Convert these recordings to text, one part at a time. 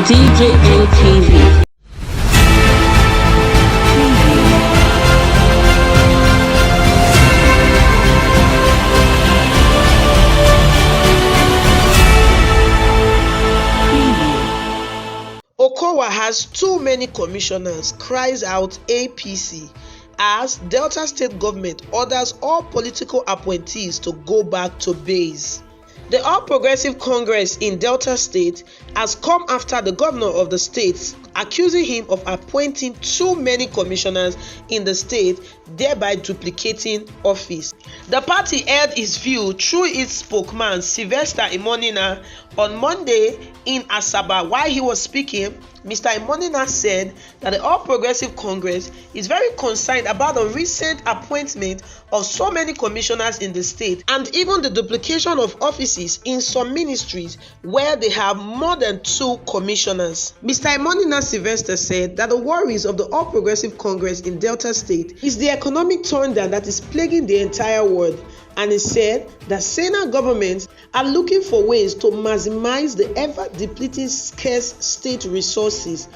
DJ ATV. OKOWA has too many commissioners, cries out APC, as Delta State government orders all political appointees to go back to base. The All Progressive Congress in Delta State has come after the governor of the state, accusing him of appointing too many commissioners in the state, thereby duplicating office. The party held its view through its spokesman Sylvester Imonina on Monday in Asaba. While he was speaking, Mr. Imonina said that the All Progressive Congress is very concerned about the recent appointment of so many commissioners in the state and even the duplication of offices in some ministries where they have more than 2 commissioners. Mr. Imonina Sylvester said that the worries of the All Progressive Congress in Delta State is the economic turndown that is plaguing the entire world, and he said that Senate governments are looking for ways to maximize the ever-depleting scarce state resources.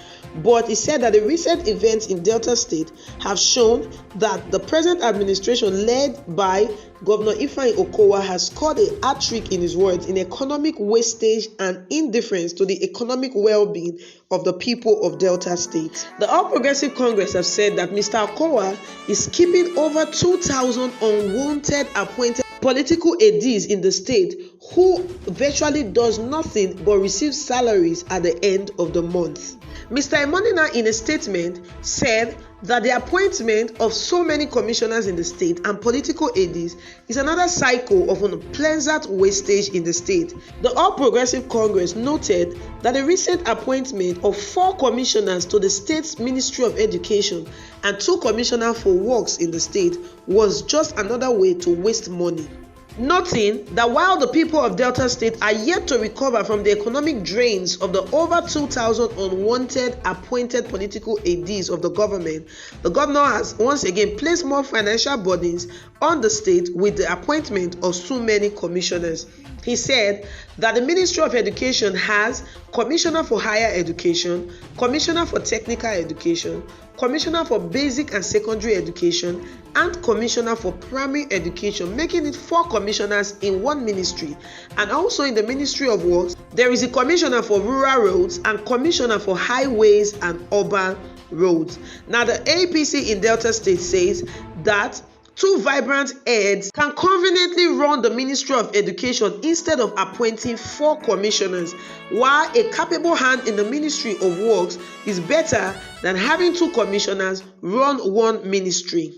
But he said that the recent events in Delta State have shown that the present administration led by Governor Ifeanyi OKOWA has scored a hat-trick, in his words, in economic wastage and indifference to the economic well-being of the people of Delta State. The All Progressive Congress have said that Mr. OKOWA is keeping over 2,000 unwanted appointed political AIDES in the state who virtually does nothing but receive salaries at the end of the month. Mr. Imonina, in a statement, said that the appointment of so many commissioners in the state and political AIDES is another cycle of unpleasant wastage in the state. The All Progressive Congress noted that the recent appointment of 4 commissioners to the state's Ministry of Education and 2 commissioners for works in the state was just another way to waste money. Noting that while the people of Delta State are yet to recover from the economic drains of the over 2,000 unwanted appointed political AIDES of the government, the governor has once again placed more financial burdens on the state with the appointment of so many commissioners. He said that the Ministry of Education has Commissioner for Higher Education, Commissioner for Technical Education, Commissioner for Basic and Secondary Education, and Commissioner for Primary Education, making it 4 commissioners in one ministry. And also in the Ministry of Works, there is a Commissioner for Rural Roads and Commissioner for Highways and Urban Roads. Now, the APC in Delta State says that 2 vibrant heads can conveniently run the Ministry of Education instead of appointing 4 commissioners, while a capable hand in the Ministry of Works is better than having 2 commissioners run one ministry.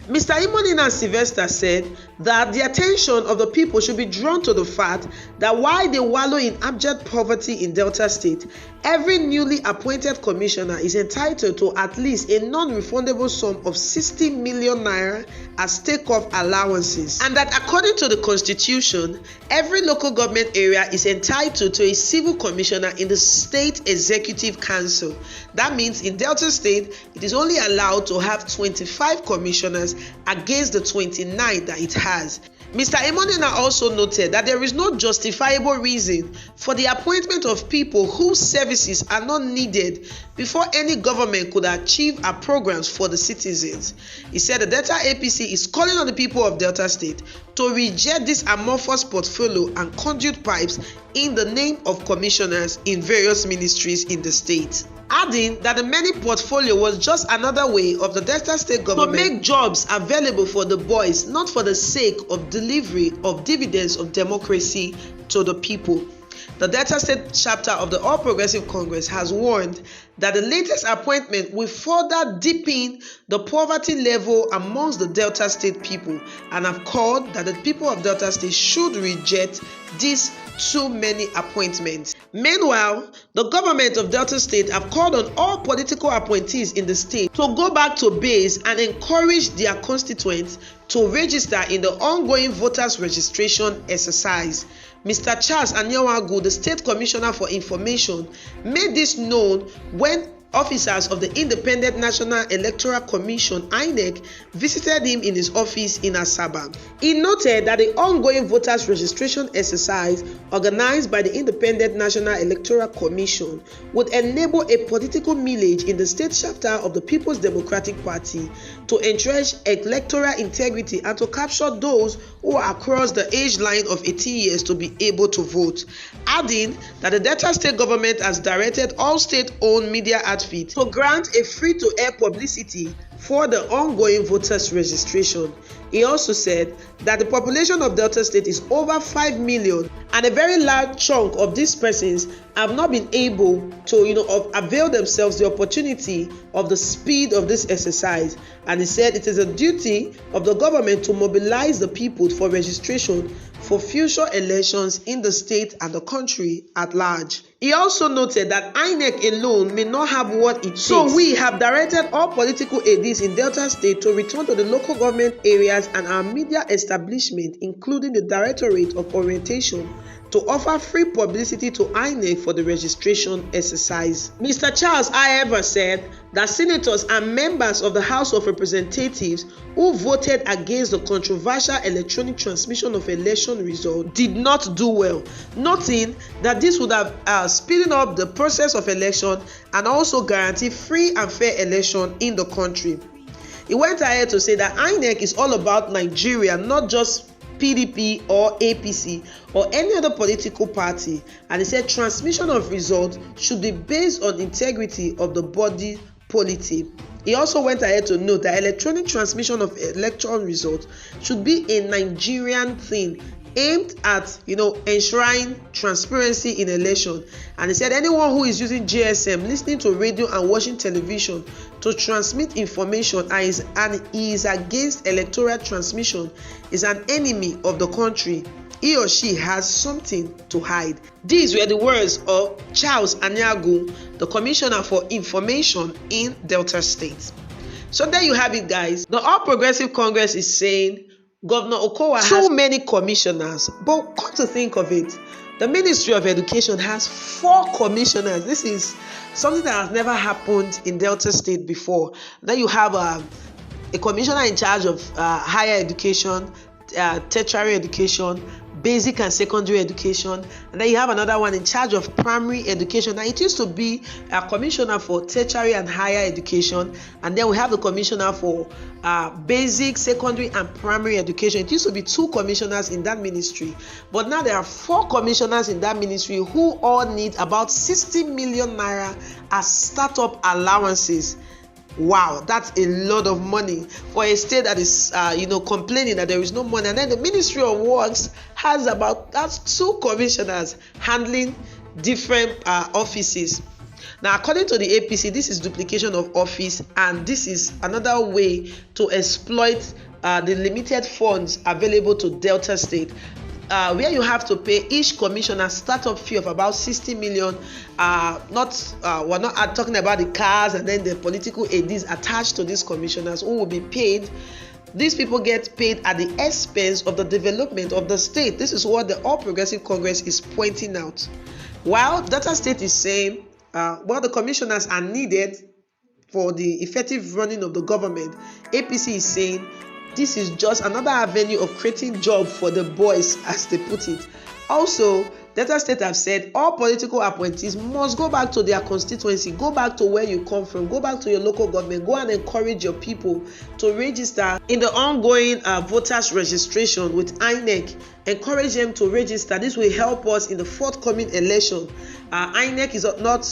Mr. Imonina Sylvester said that the attention of the people should be drawn to the fact that while they wallow in abject poverty in Delta State, every newly appointed commissioner is entitled to at least a non-refundable sum of 60 million naira as take-off allowances, and that according to the constitution, every local government area is entitled to a civil commissioner in the state executive council. That means in Delta State, it is only allowed to have 25 commissioners against the 29 that it has. Mr. Imonina also noted that there is no justifiable reason for the appointment of people whose services are not needed before any government could achieve our programs for the citizens. He said the Delta APC is calling on the people of Delta State to reject this amorphous portfolio and conduit pipes in the name of commissioners in various ministries in the state, adding that the many portfolio was just another way of the Delta State government to make jobs available for the boys, not for the sake of delivery of dividends of democracy to the people. The Delta State chapter of the All Progressive Congress has warned that the latest appointment will further deepen the poverty level amongst the Delta State people, and have called that the people of Delta State should reject these too many appointments. Meanwhile, the government of Delta State have called on all political appointees in the state to go back to base and encourage their constituents to register in the ongoing voters registration exercise. Mr. Charles Anyawagu, the State Commissioner for Information, made this known when Officers of the Independent National Electoral Commission (INEC) visited him in his office in Asaba. He noted that the ongoing voters registration exercise organized by the Independent National Electoral Commission would enable a political millage in the state chapter of the People's Democratic Party to entrench electoral integrity and to capture those who are across the age line of 18 years to be able to vote, adding that the Delta State government has directed all state-owned media outfits to grant a free-to-air publicity for the ongoing voters registration. He also said that the population of Delta State is over 5 million and a very large chunk of these persons have not been able to avail themselves the opportunity of the speed of this exercise. And he said it is a duty of the government to mobilize the people for registration for future elections in the state and the country at large. He also noted that INEC alone may not have what it takes. So we have directed all political AIDES in Delta State to return to the local government areas and our media establishment, including the Directorate of Orientation, to offer free publicity to INEC for the registration exercise. Mr. Charles, however, said that senators and members of the House of Representatives who voted against the controversial electronic transmission of election results did not do well, noting that this would have speeding up the process of election and also guarantee free and fair election in the country. He went ahead to say that INEC is all about Nigeria, not just PDP or APC or any other political party, and he said transmission of results should be based on integrity of the body politic. He also went ahead to note that electronic transmission of election results should be a Nigerian thing aimed at enshrining transparency in election. And he said anyone who is using GSM, listening to radio and watching television to transmit information and is against electoral transmission is an enemy of the country. He or she has something to hide. These were the words of Charles Anyagu, the Commissioner for Information in Delta State. So there you have it, guys. The All Progressive Congress is saying Governor OKOWA has so many commissioners, but come to think of it, the Ministry of Education has 4 commissioners. This is something that has never happened in Delta State before. Then you have a commissioner in charge of higher education, tertiary education, basic and secondary education, and then you have another one in charge of primary education. Now it used to be a commissioner for tertiary and higher education, and then we have the commissioner for basic, secondary and primary education. It used to be 2 commissioners in that ministry, but now there are 4 commissioners in that ministry who all need about 60 million naira as startup allowances. Wow, that's a lot of money for a state that is complaining that there is no money. And then the Ministry of Works has that's 2 commissioners handling different offices. Now, according to the APC, this is duplication of office, and this is another way to exploit the limited funds available to Delta State. Where you have to pay each commissioner startup fee of about 60 million. We're not talking about the cars and then the political aides attached to these commissioners who will be paid. These people get paid at the expense of the development of the state. This is what the All Progressive Congress is pointing out. While Delta State is saying, the commissioners are needed for the effective running of the government, APC is saying this is just another avenue of creating job for the boys, as they put it. Also, Delta State have said all political appointees must go back to their constituency, go back to where you come from, go back to your local government, go and encourage your people to register in the ongoing voters registration with INEC. Encourage them to register. This will help us in the forthcoming election. INEC is not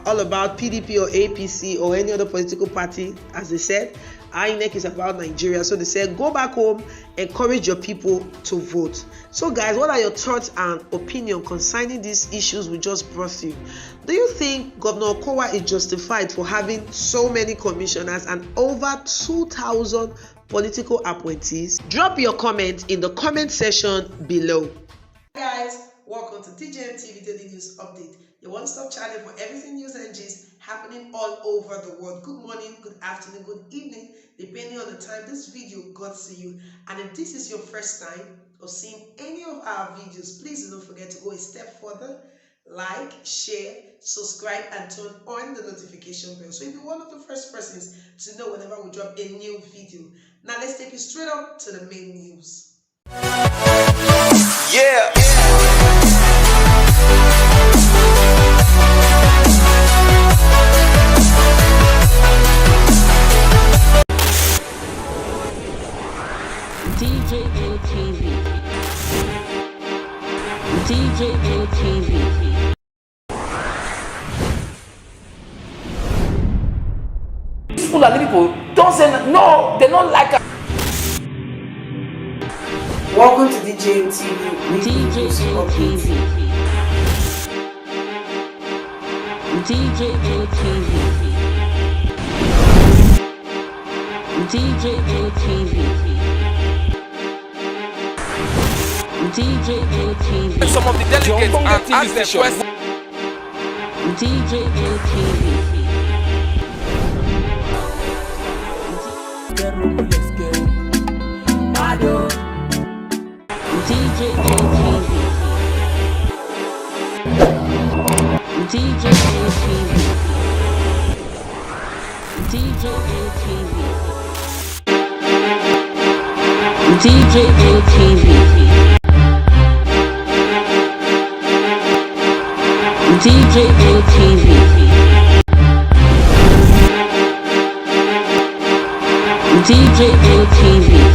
all about PDP or APC or any other political party, as they said. INEC is about Nigeria. So they said, go back home, encourage your people to vote. So guys, what are your thoughts and opinion concerning these issues we just brought you? Do you think Governor OKOWA is justified for having so many commissioners and over 2,000 political appointees? Drop your comment in the comment section below. Hi guys, welcome to TJM TV Daily News Update, your one-stop channel for everything news and gist happening all over the world. Good morning, good afternoon, good evening, depending on the time this video got to you. And if this is your first time of seeing any of our videos, please don't forget to go a step further like, share, subscribe, and turn on the notification bell so you'll be one of the first persons to know whenever we drop a new video. Now let's take you straight up to the main news. Yeah. DJ ATV. DJ ATV. Fulani people don't say no, they don't like us. Welcome to DJ TV. DJ ATV. DJ ATV. DJ ATV. DJ ATV. Some of the delegates and ask them questions. DJ ATV. DJ ATV. DJ ATV. DJ ATV. DJ ATV. DJ ATV. DJ ATV.